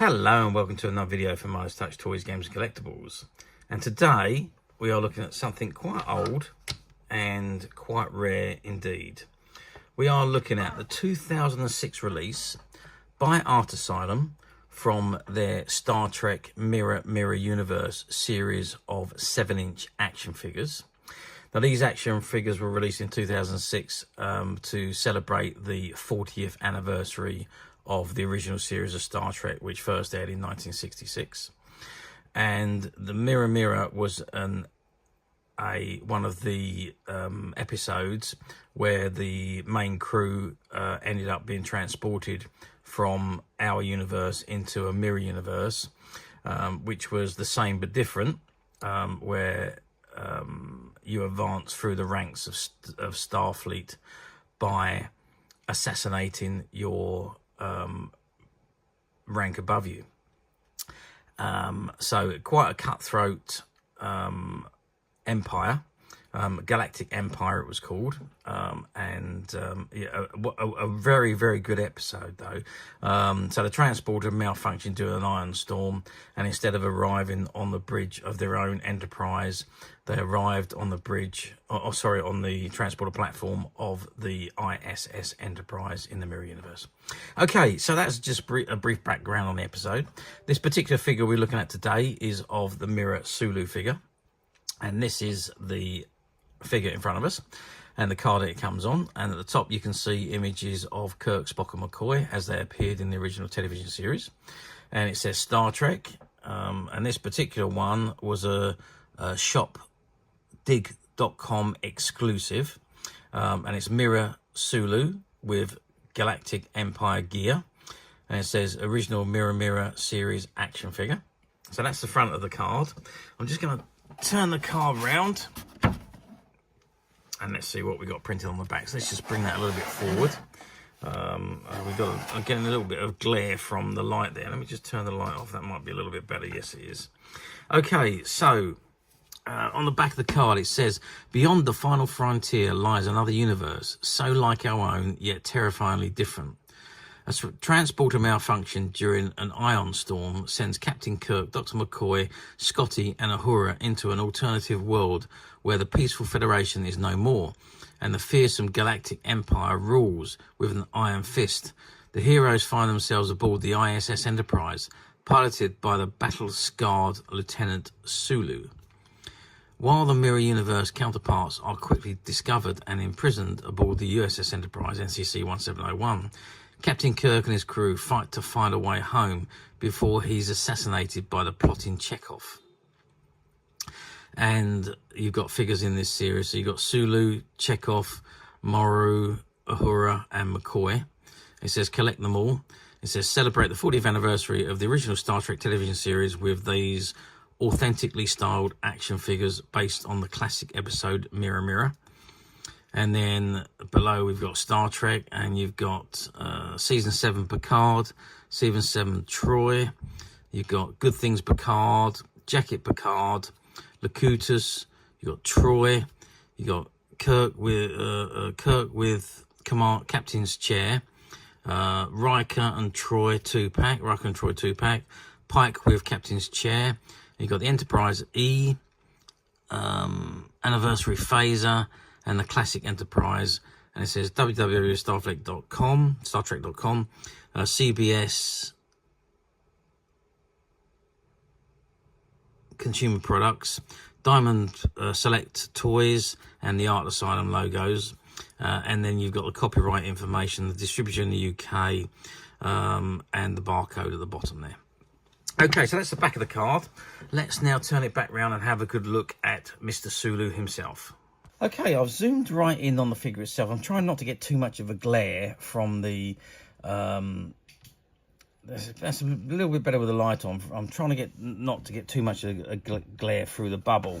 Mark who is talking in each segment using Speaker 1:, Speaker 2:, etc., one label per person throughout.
Speaker 1: Hello and welcome to another video from Midas Touch Toys, Games and Collectibles. And today we are looking at something quite old and quite rare indeed. We are looking at the 2006 release by Art Asylum from their Star Trek Mirror Universe series of 7-inch action figures. Now these action figures were released in 2006 to celebrate the 40th anniversary of the original series of Star Trek, which first aired in 1966. And the Mirror was one of the episodes where the main crew ended up being transported from our universe into a mirror universe, which was the same but different, where you advance through the ranks of Starfleet by assassinating your rank above you. So quite a cutthroat empire, Galactic Empire it was called, yeah, a very, very good episode though. So the transporter malfunctioned during an ion storm, and instead of arriving on the bridge of their own Enterprise, they arrived on the bridge, on the transporter platform of the ISS Enterprise in the Mirror Universe. Okay, so that's just a brief background on the episode. This particular figure we're looking at today is of the Mirror Sulu figure, and this is the figure in front of us and the card that it comes on, and at the top you can see images of Kirk, Spock and McCoy as they appeared in the original television series, and it says Star Trek, and this particular one was a shopdig.com exclusive, and it's Mirror Sulu with Galactic Empire Gear, and it says original Mirror series action figure. So that's the front of the card. I'm just going to turn the card round and let's see what we got printed on the back. So let's just bring that a little bit forward. I'm getting a little bit of glare from the light there. Let me just turn the light off. That might be a little bit better. Yes, it is. Okay, so on the back of the card it says, beyond the final frontier lies another universe, so like our own, yet terrifyingly different. A transporter malfunction during an ion storm sends Captain Kirk, Dr. McCoy, Scotty and Uhura into an alternative world where the peaceful Federation is no more and the fearsome Galactic Empire rules with an iron fist. The heroes find themselves aboard the ISS Enterprise, piloted by the battle-scarred Lieutenant Sulu. While the Mirror Universe counterparts are quickly discovered and imprisoned aboard the USS Enterprise NCC 1701, Captain Kirk and his crew fight to find a way home before he's assassinated by the plotting Chekhov. And you've got figures in this series. So you've got Sulu, Chekhov, Maru, Uhura and McCoy. It says collect them all. It says celebrate the 40th anniversary of the original Star Trek television series with these authentically styled action figures based on the classic episode Mirror. And then below we've got Star Trek, and you've got Season 7 Picard, Season 7 Troy, you've got Good Things Picard, Jacket Picard, Locutus, you've got Troy, you've got Kirk with Command Captain's Chair, Riker and Troy 2-pack, Pike with Captain's Chair, you've got the Enterprise E, Anniversary Phaser, and the Classic Enterprise, and it says www.startrek.com, CBS Consumer Products, Diamond Select Toys, and the Art Asylum logos, and then you've got the copyright information, the distributor in the UK, and the barcode at the bottom there. Okay, so that's the back of the card. Let's now turn it back round and have a good look at Mr. Sulu himself. Okay, I've zoomed right in on the figure itself. I'm trying not to get too much of a glare from the... that's a little bit better with the light on. I'm trying to not to get too much of a glare through the bubble,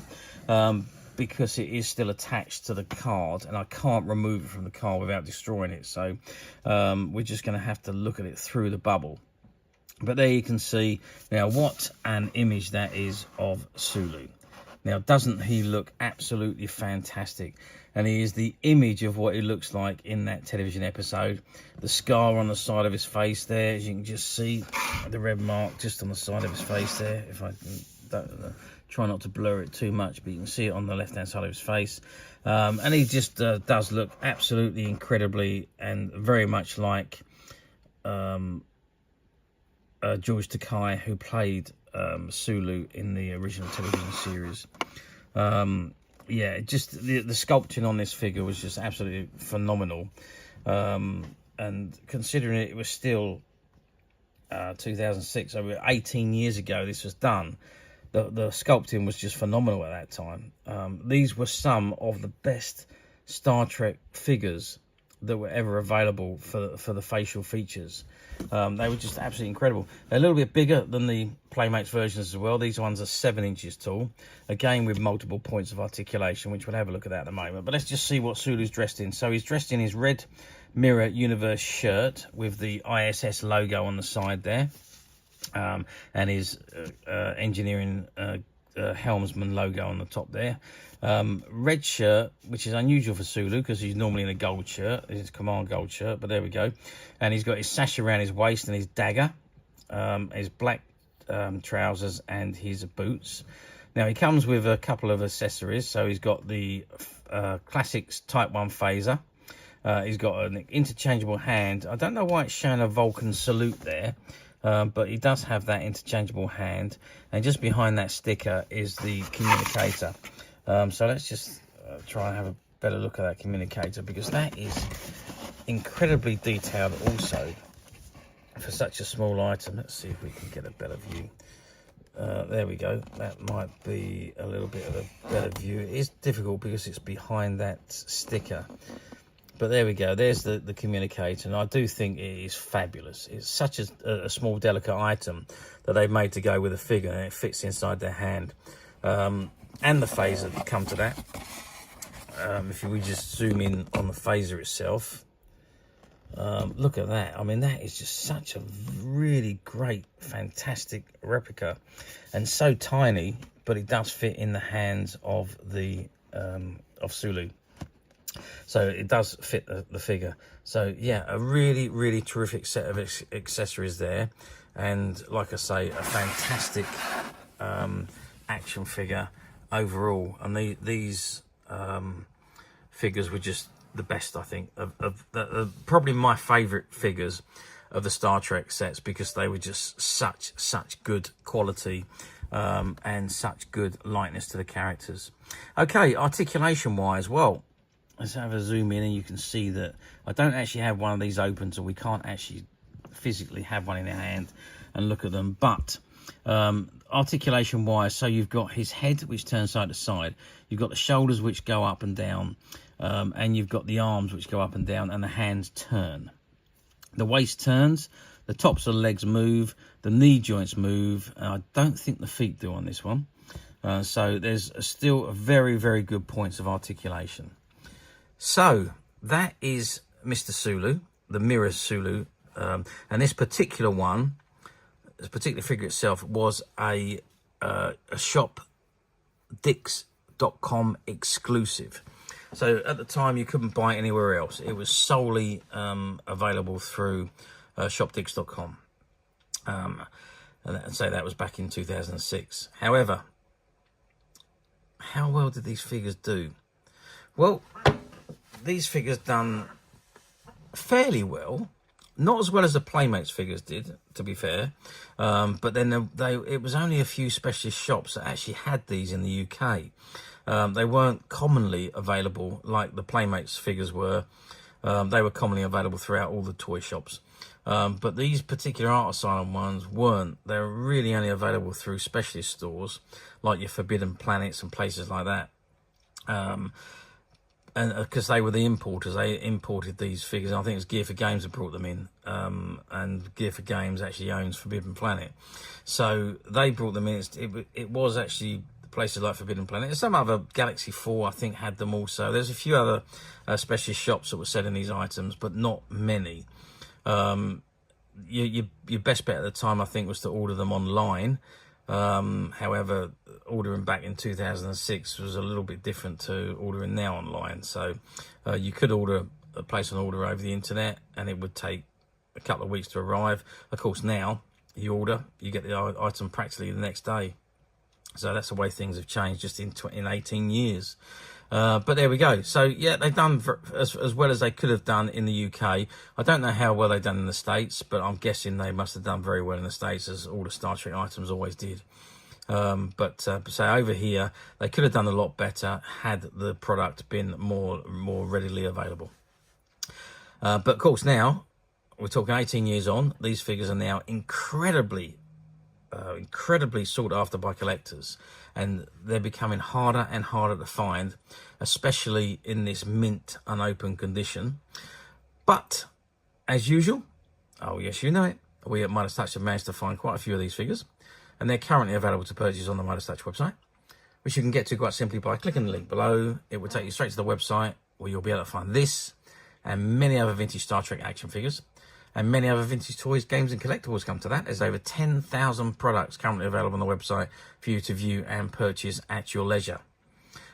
Speaker 1: because it is still attached to the card, and I can't remove it from the card without destroying it. So we're just going to have to look at it through the bubble. But there you can see now what an image that is of Sulu. Now, doesn't he look absolutely fantastic? And he is the image of what he looks like in that television episode. The scar on the side of his face there, as you can just see, the red mark just on the side of his face there. If I don't, try not to blur it too much, but you can see it on the left-hand side of his face. And he just does look absolutely incredibly and very much like George Takei, who played Sulu in the original television series. Yeah, just the sculpting on this figure was just absolutely phenomenal. And considering it was still 2006, over 18 years ago this was done, the sculpting was just phenomenal at that time. These were some of the best Star Trek figures that were ever available for the facial features. They were just absolutely incredible. They're a little bit bigger than the Playmates versions as well. These ones are 7 inches tall, again with multiple points of articulation, which we'll have a look at that in a moment. But let's just see what Sulu's dressed in. So he's dressed in his red Mirror Universe shirt with the ISS logo on the side there, and his engineering helmsman logo on the top there. Red shirt, which is unusual for Sulu because he's normally in a gold shirt. His command gold shirt, but there we go. And he's got his sash around his waist and his dagger, his black trousers and his boots. Now he comes with a couple of accessories. So he's got the Classics Type 1 phaser. He's got an interchangeable hand. I don't know why it's showing a Vulcan salute there, but he does have that interchangeable hand. And just behind that sticker is the communicator. So let's just try and have a better look at that communicator, because that is incredibly detailed also for such a small item. Let's see if we can get a better view. There we go. That might be a little bit of a better view. It is difficult because it's behind that sticker. But there we go. There's the communicator, and I do think it is fabulous. It's such a small, delicate item that they've made to go with a figure, and it fits inside their hand. And the phaser, come to that. If we just zoom in on the phaser itself, look at that. I mean, that is just such a really great, fantastic replica, and so tiny, but it does fit in the hands of the of Sulu. So it does fit the figure. So yeah, a really, really terrific set of accessories there, and like I say, a fantastic action figure overall. And these figures were just the best, I think, of probably my favorite figures of the Star Trek sets, because they were just such good quality and such good likeness to the characters. Okay, articulation wise, well, let's have a zoom in, and you can see that I don't actually have one of these open, so we can't actually physically have one in our hand and look at them. But articulation wise, so you've got his head, which turns side to side, you've got the shoulders, which go up and down, and you've got the arms, which go up and down, and the hands turn. The waist turns, the tops of the legs move, the knee joints move, and I don't think the feet do on this one. So there's still a very, very good points of articulation. So that is Mr. Sulu, the Mirror Sulu, and this particular one, this particular figure itself, was a shopdicks.com exclusive. So at the time you couldn't buy it anywhere else. It was solely available through shopdicks.com. And I'd say that was back in 2006. However, how well did these figures do? Well, these figures done fairly well. Not as well as the Playmates figures did, to be fair. But then it was only a few specialist shops that actually had these in the UK. They weren't commonly available like the Playmates figures were. They were commonly available throughout all the toy shops. But these particular Art Asylum ones weren't. They were really only available through specialist stores like your Forbidden Planets and places like that. And because they were the importers, they imported these figures. I think it was Gear for Games that brought them in, and Gear for Games actually owns Forbidden Planet, so they brought them in. It was actually places like Forbidden Planet, and some other Galaxy 4 I think had them also. There's a few other specialist shops that were selling these items, but not many. Your best bet at the time, I think, was to order them online. However, ordering back in 2006 was a little bit different to ordering now online. So you could place an order over the internet and it would take a couple of weeks to arrive. Of course, now you get the item practically the next day. So that's the way things have changed just in 18 years. But there we go. So yeah, they've done as well as they could have done in the UK. I don't know how well they've done in the States, but I'm guessing they must have done very well in the States, as all the Star Trek items always did. So over here, they could have done a lot better had the product been more readily available. But of course, now we're talking 18 years on. These figures are now incredibly sought after by collectors, and they're becoming harder and harder to find, especially in this mint unopened condition. But as usual, oh yes, you know it, we at Midas Touch have managed to find quite a few of these figures, and they're currently available to purchase on the Midas Touch website, which you can get to quite simply by clicking the link below. It will take you straight to the website, where you'll be able to find this and many other vintage Star Trek action figures, and many other vintage toys, games and collectibles come to that. There's over 10,000 products currently available on the website for you to view and purchase at your leisure.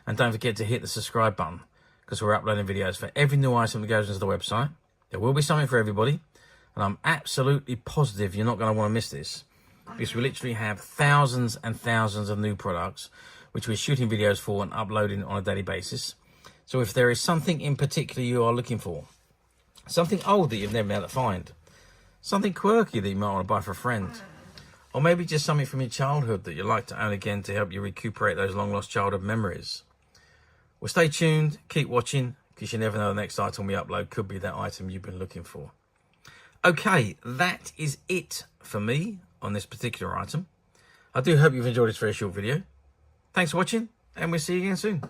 Speaker 1: And don't forget to hit the subscribe button, because we're uploading videos for every new item that goes into the website. There will be something for everybody, and I'm absolutely positive you're not going to want to miss this, because we literally have thousands and thousands of new products which we're shooting videos for and uploading on a daily basis. So if there is something in particular you are looking for, something old that you've never been able to find, something quirky that you might want to buy for a friend, or maybe just something from your childhood that you'd like to own again to help you recuperate those long lost childhood memories. Well, stay tuned, keep watching, because you never know, the next item we upload could be that item you've been looking for. Okay, that is it for me on this particular item. I do hope you've enjoyed this very short video. Thanks for watching, and we'll see you again soon.